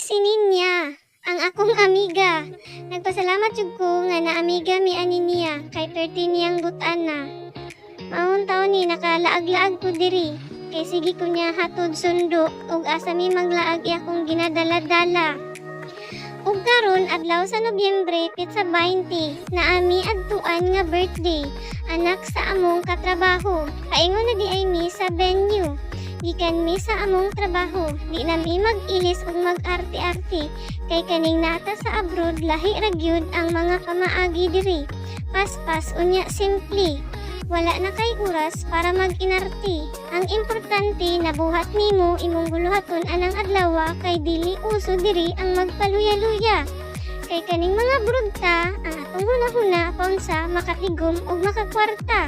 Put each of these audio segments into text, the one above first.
si Ninya, ang akong amiga. Nagpasalamat jud ko nga na amiga mi ani niya kay 30 niyang butan na. Maun taon ni nakalaag-laag ko diri. Kay sige ko niya hatod sundo ug asa mi maglaag akong ginadala-dala. Ug karon adlaw sa Nobyembre pitsa 20 na ami adtuan nga birthday anak sa among katrabaho. Paingon na di ay mi sa venue. Gikan mi sa among trabaho, di na mi mag-ilis ug mag-arte-arte kay kaning nata sa abroad lahi ra gyud ang mga pamaagi diri. Pas-pas unya simple. Wala na kay oras para mag-inarte. Ang importante nabuhat nimo imong buluhaton anang adlaw kay dili uso diri ang magpaluya-luya. Kay kaning mga brudta ang atong hunahuna paunsa makatigom ug makakwarta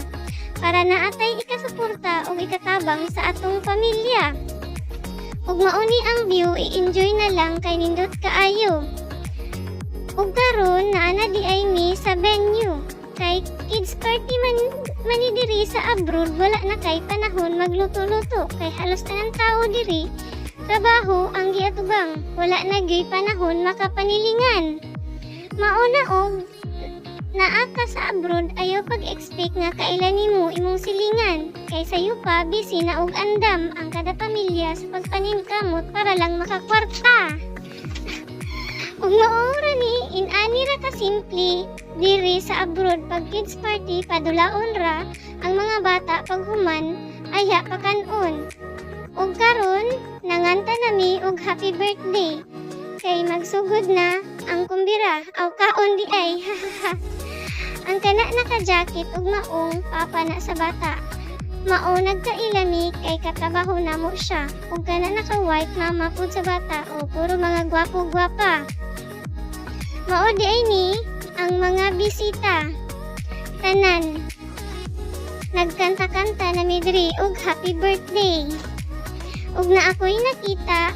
para naatay ikasuporta o ikatabang sa atong pamilya. Ug mauni ang view, i-enjoy na lang kay nindot kaayo. Ug karon naana di ay mi sa venue. Kay kids party man diri sa abroad, wala na kay panahon magluto-luto. Kay halos tanang tao diri, trabaho ang giatubang. Wala na gyud panahon makapanilingan. Mauna og naaka sa abroad ayaw pag-expect nga kailan nimo imong silingan kay sayo pa busy na og andam ang kada pamilya sa pagpaningkamot para lang makakwarta. Ug maura ni inani ra ka simple diri sa abroad pag kids party padulaon ra ang mga bata paghuman aya pakanon. Ug karon nanganta nami og happy birthday kay magsugod na ang kumbira aw kaon di ay. Ang kana naka-jacket ug maong papa na sa bata. Mao nagkailami kay katrabaho na mo siya. Ug kana naka-white mama pud sa bata o puro mga gwapo-gwapa. Mao di ay ni ang mga bisita. Tanan. Nagkanta-kanta na midri og happy birthday. Ug na ako'y nakita,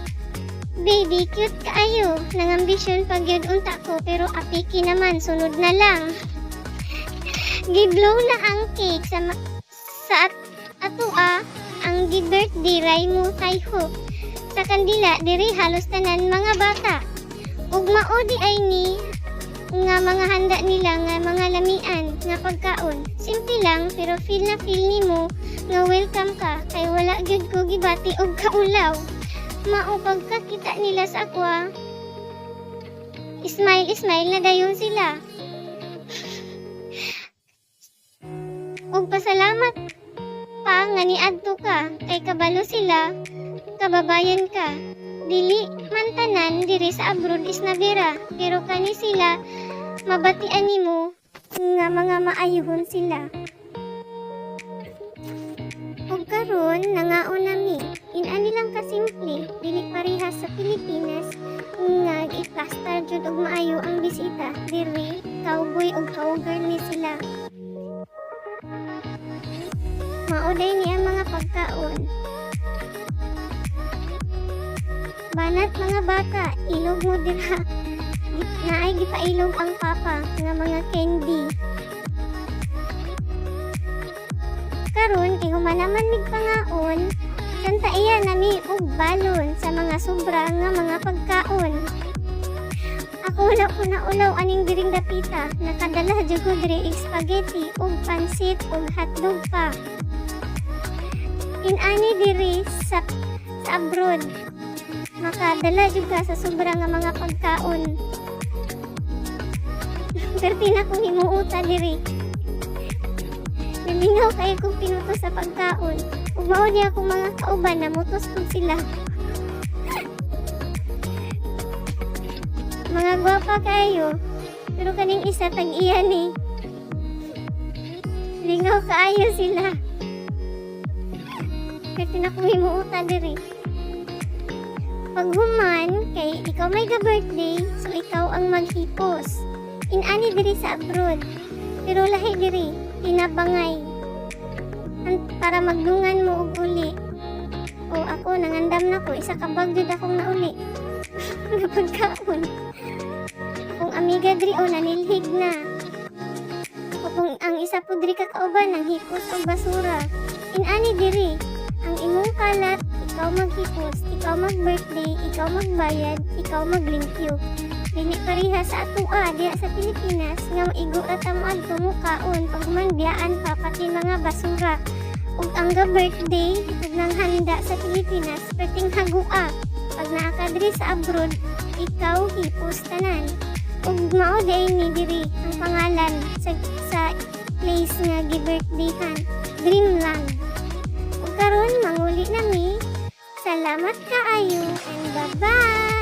baby cute kaayo. Nangambisyon pag yun unta ko pero apiki naman sunod na lang. Giblow na ang cake sa atua ang gi-birthday Raimu Taiho. Sa kandila diri halos tanan mga bata. Ug mao di ay ni nga mga handa nila nga mga lamian nga pagkaon. Simple lang pero feel na feel nimo nga welcome ka kay wala gyud ko gibati og kaulaw. Mao pagkakita nila sa akwa. Smile na dayon sila. Ug pasalamat pa nga niadto ka kay kabalo sila kababayan ka. Dili man tanan diri sa abroad is nabira pero kani sila mabatian nimo nga mga maayuhon sila. Ug karon nangaon nami inani lang ka simple dili parehas sa Pilipinas nga i-plaster jud og maayo ang bisita diri cowboy ug cowgirl ni sila. Mauday niya mga pagkaon. Banat mga bata, ilog mo dira. Naay gipailog ang papa nga mga candy. Karon kay humanaman mig pangaon, kanta iya nami og balon sa mga sobra nga mga pagkaon. Ako wala ko na ulaw aning diring dapita, nakadala jud ko diri spaghetti ug pansit ug hotdog pa. Inani diri sa abroad. Makadala jud ka sa sobra nga mga pagkaon. Perti na kong himuuta diri. Nalingaw kayo kong pinutos sa pagkaon. Ug mao niya akong mga kauban na mutos kong sila. Mga gwapa kayo. Pero kaning isa tag-iya ni. Lingaw kaayo sila. Perti na kong himuuta diri. Paghuman, kay ikaw may ka-birthday, so ikaw ang maghipos. Inani diri sa abroad, pero lahi diri, tinabangay. Para magdungan mo og uli. O ako, nangandam na ko, isa kabag jud akong nauli. Napagkaon. Kung amiga diri o nanilhig na. O kung ang isa po diri kakauban, nang hipos o basura. Inani diri, ang imong kalat, ikaw maghipos, ikaw mag-birthday, ikaw magbayad, ikaw mag-limpyo. Dili pareha sa atoa diha sa Pilipinas nga maigo ra ta mo adto mo kaon pag mangbiyaan pa pati mga basura. Ug ang birthday ug nang handa sa Pilipinas perting hagua. Pag naa ka diri sa abroad, ikaw hipos tanan. Ug mao day ni diri ang pangalan sa place nga gi-birthdayhan, Dreamland. Ug karon manguli nami. Salamat kaayo and bye-bye.